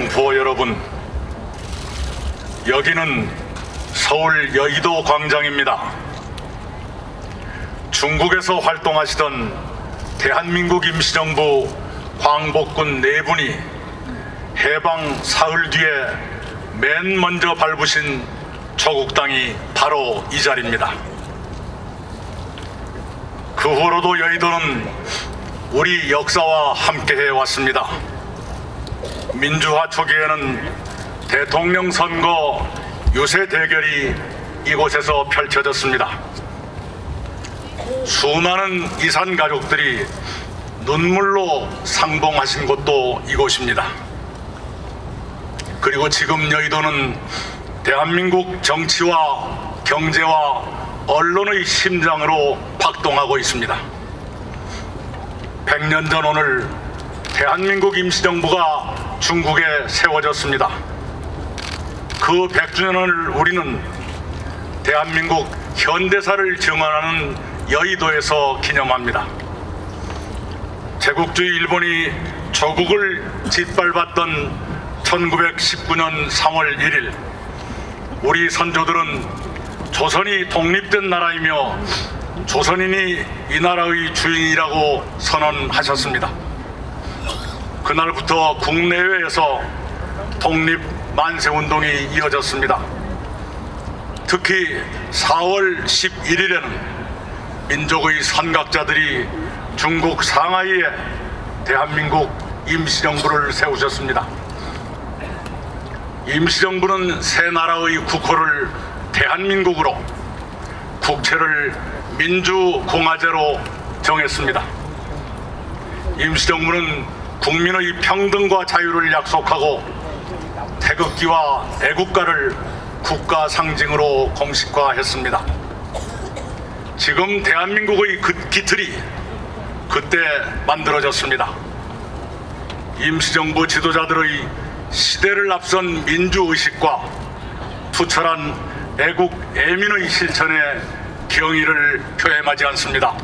동포 여러분, 여기는 서울 여의도 광장입니다. 중국에서 활동하시던 대한민국 임시정부 광복군 4분이 해방 사흘 뒤에 맨 먼저 밟으신 조국 땅이 바로 이 자리입니다. 그 후로도 여의도는 우리 역사와 함께해 왔습니다. 민주화 초기에는 대통령 선거 유세 대결이 이곳에서 펼쳐졌습니다. 수많은 이산 가족들이 눈물로 상봉하신 곳도 이곳입니다. 그리고 지금 여의도는 대한민국 정치와 경제와 언론의 심장으로 박동하고 있습니다. 100년 전 오늘 대한민국 임시정부가 중국에 세워졌습니다. 그 100주년을 우리는 대한민국 현대사를 증언하는 여의도에서 기념합니다. 제국주의 일본이 조국을 짓밟았던 1919년 3월 1일, 우리 선조들은 조선이 독립된 나라이며 조선인이 이 나라의 주인이라고 선언하셨습니다. 그날부터 국내외에서 독립 만세운동이 이어졌습니다. 특히 4월 11일에는 민족의 선각자들이 중국 상하이에 대한민국 임시정부를 세우셨습니다. 임시정부는 새 나라의 국호를 대한민국으로, 국채를 민주공화제로 정했습니다. 임시정부는 국민의 평등과 자유를 약속하고 태극기와 애국가를 국가 상징으로 공식화했습니다. 지금 대한민국의 기틀이 그때 만들어졌습니다. 임시정부 지도자들의 시대를 앞선 민주의식과 투철한 애국 애민의 실천에 경의를 표해마지 않습니다.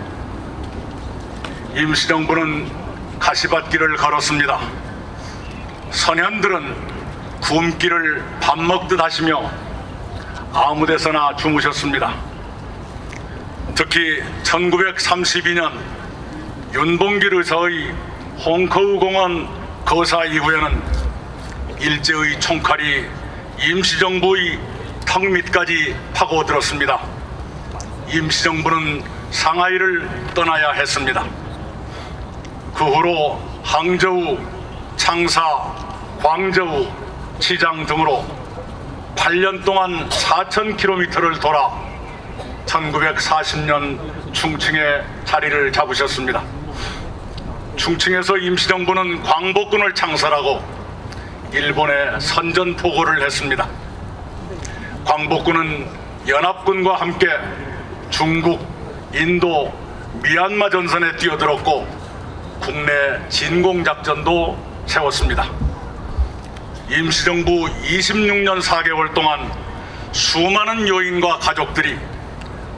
임시정부는 가시밭길을 걸었습니다. 선현들은 굶기를 밥 먹듯 하시며 아무데서나 주무셨습니다. 특히 1932년 윤봉길 의사의 홍커우 공원 거사 이후에는 일제의 총칼이 임시정부의 턱 밑까지 파고들었습니다. 임시정부는 상하이를 떠나야 했습니다. 그 후로 항저우, 창사, 광저우, 치장 등으로 8년 동안 4,000km를 돌아 1940년 충칭에 자리를 잡으셨습니다. 충칭에서 임시정부는 광복군을 창설하고 일본에 선전포고를 했습니다. 광복군은 연합군과 함께 중국, 인도, 미얀마 전선에 뛰어들었고 국내 진공작전도 세웠습니다. 임시정부 26년 4개월 동안 수많은 요인과 가족들이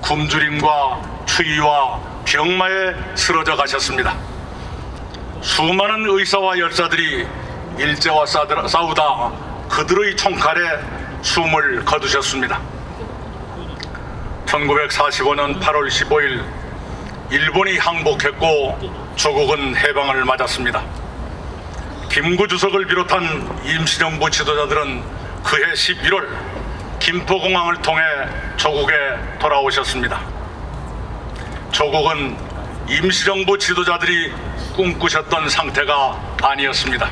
굶주림과 추위와 병마에 쓰러져 가셨습니다. 수많은 의사와 열사들이 일제와 싸우다 그들의 총칼에 숨을 거두셨습니다. 1945년 8월 15일 일본이 항복했고 조국은 해방을 맞았습니다. 김구 주석을 비롯한 임시정부 지도자들은 그해 11월 김포공항을 통해 조국에 돌아오셨습니다. 조국은 임시정부 지도자들이 꿈꾸셨던 상태가 아니었습니다.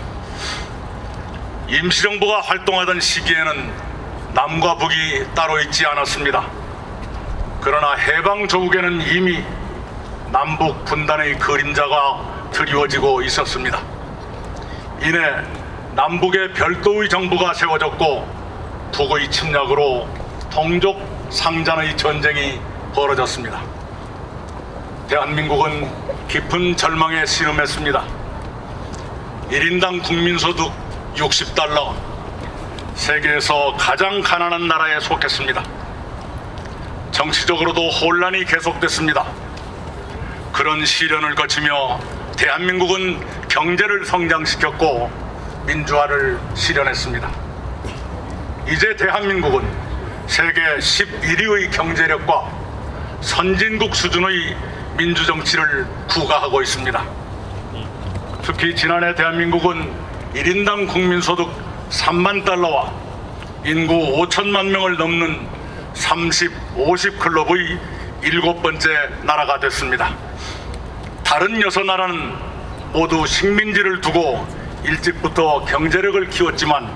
임시정부가 활동하던 시기에는 남과 북이 따로 있지 않았습니다. 그러나 해방 조국에는 이미 남북 분단의 그림자가 드리워지고 있었습니다. 이내 남북의 별도의 정부가 세워졌고 북의 침략으로 동족 상잔의 전쟁이 벌어졌습니다. 대한민국은 깊은 절망에 신음했습니다. 1인당 국민소득 60달러, 세계에서 가장 가난한 나라에 속했습니다. 정치적으로도 혼란이 계속됐습니다. 그런 시련을 거치며 대한민국은 경제를 성장시켰고 민주화를 실현했습니다. 이제 대한민국은 세계 11위의 경제력과 선진국 수준의 민주정치를 구가하고 있습니다. 특히 지난해 대한민국은 1인당 국민소득 3만 달러와 인구 5천만 명을 넘는 30, 50 클럽의 7번째 나라가 됐습니다. 다른 6나라는 모두 식민지를 두고 일찍부터 경제력을 키웠지만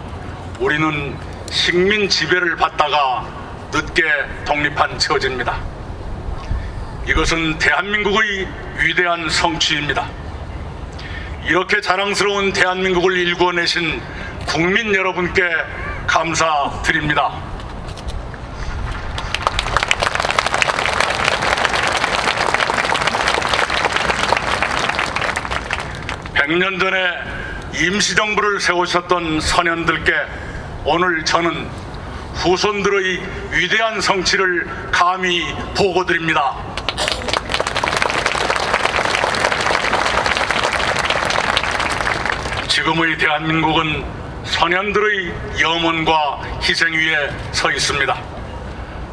우리는 식민 지배를 받다가 늦게 독립한 처지입니다. 이것은 대한민국의 위대한 성취입니다. 이렇게 자랑스러운 대한민국을 일구어내신 국민 여러분께 감사드립니다. 100년 전에 임시정부를 세우셨던 선현들께 오늘 저는 후손들의 위대한 성취를 감히 보고드립니다. 지금의 대한민국은 선현들의 염원과 희생 위에 서 있습니다.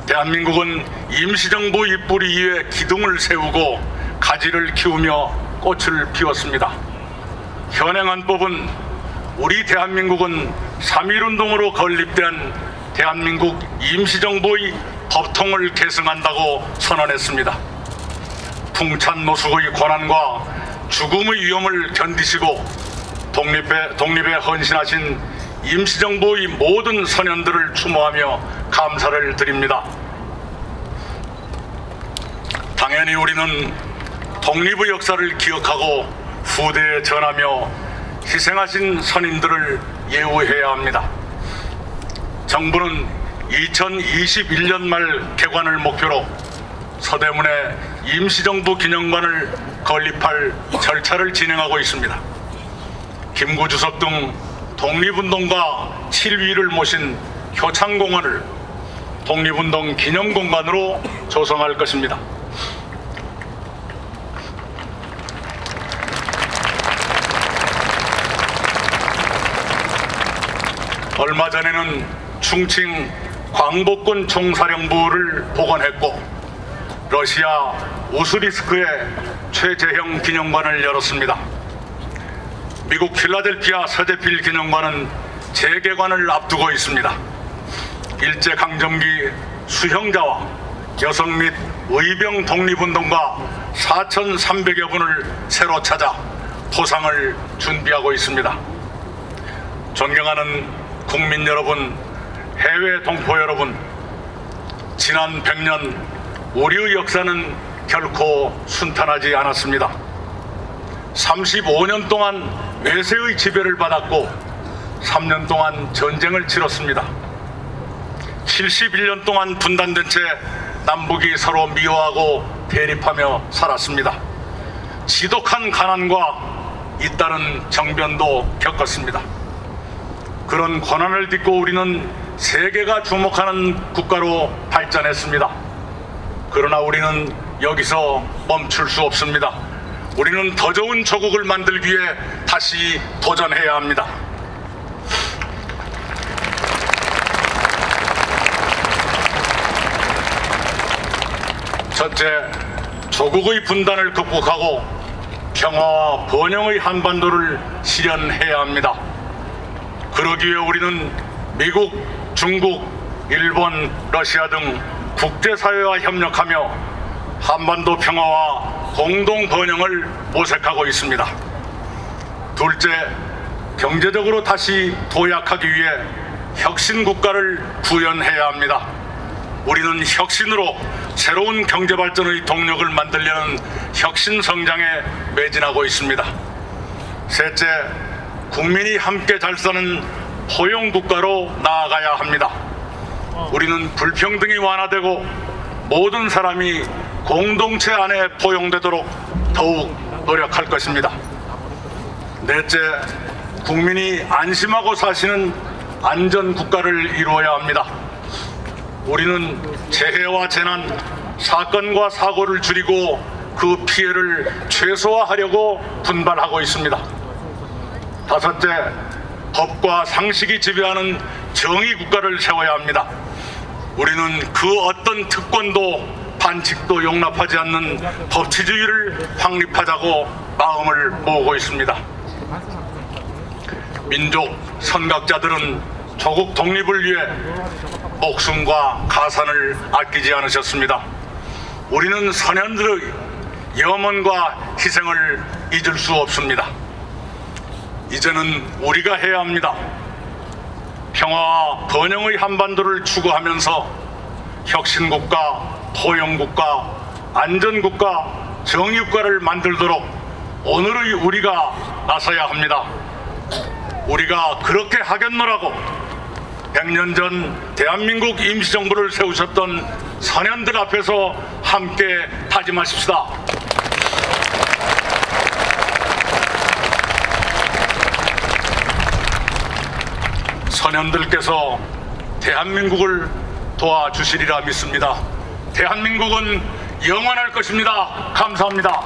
대한민국은 임시정부 입뿌리 위에 기둥을 세우고 가지를 키우며 꽃을 피웠습니다. 현행안법은 우리 대한민국은 3.1운동으로 건립된 대한민국 임시정부의 법통을 계승한다고 선언했습니다. 풍찬 노숙의 고난과 죽음의 위험을 견디시고 독립에 헌신하신 임시정부의 모든 선현들을 추모하며 감사를 드립니다. 당연히 우리는 독립의 역사를 기억하고 후대에 전하며 희생하신 선임들을 예우해야 합니다. 정부는 2021년 말 개관을 목표로 서대문에 임시정부 기념관을 건립할 절차를 진행하고 있습니다. 김구 주석 등 독립운동가 7위를 모신 효창공원을 독립운동 기념공간으로 조성할 것입니다. 얼마 전에는 충칭 광복군 총사령부를 복원했고 러시아 우스리스크에 최재형 기념관을 열었습니다. 미국 필라델피아 서대필 기념관은 재개관을 앞두고 있습니다. 일제강점기 수형자와 여성 및 의병 독립운동가 4,300여 분을 새로 찾아 포상을 준비하고 있습니다. 존경하는 국민 여러분, 해외 동포 여러분, 지난 100년 우리의 역사는 결코 순탄하지 않았습니다. 35년 동안 외세의 지배를 받았고 3년 동안 전쟁을 치렀습니다. 71년 동안 분단된 채 남북이 서로 미워하고 대립하며 살았습니다. 지독한 가난과 잇따른 정변도 겪었습니다. 그런 고난을 딛고 우리는 세계가 주목하는 국가로 발전했습니다. 그러나 우리는 여기서 멈출 수 없습니다. 우리는 더 좋은 조국을 만들기 위해 다시 도전해야 합니다. 첫째, 조국의 분단을 극복하고 평화와 번영의 한반도를 실현해야 합니다. 그러기 위해 우리는 미국, 중국, 일본, 러시아 등 국제사회와 협력하며 한반도 평화와 공동 번영을 모색하고 있습니다. 둘째, 경제적으로 다시 도약하기 위해 혁신 국가를 구현해야 합니다. 우리는 혁신으로 새로운 경제 발전의 동력을 만들려는 혁신 성장에 매진하고 있습니다. 셋째, 국민이 함께 잘 사는 포용 국가로 나아가야 합니다. 우리는 불평등이 완화되고 모든 사람이 공동체 안에 포용되도록 더욱 노력할 것입니다. 넷째, 국민이 안심하고 사시는 안전 국가를 이루어야 합니다. 우리는 재해와 재난, 사건과 사고를 줄이고 그 피해를 최소화하려고 분발하고 있습니다. 다섯째, 법과 상식이 지배하는 정의 국가를 세워야 합니다. 우리는 그 어떤 특권도 반칙도 용납하지 않는 법치주의를 확립하자고 마음을 모으고 있습니다. 민족 선각자들은 조국 독립을 위해 목숨과 가산을 아끼지 않으셨습니다. 우리는 선현들의 염원과 희생을 잊을 수 없습니다. 이제는 우리가 해야 합니다. 평화와 번영의 한반도를 추구하면서 혁신국가, 포용국가, 안전국가, 정의국가를 만들도록 오늘의 우리가 나서야 합니다. 우리가 그렇게 하겠노라고 100년 전 대한민국 임시정부를 세우셨던 선현들 앞에서 함께 다짐하십시다. 선현들께서 대한민국을 도와주시리라 믿습니다. 대한민국은 영원할 것입니다. 감사합니다.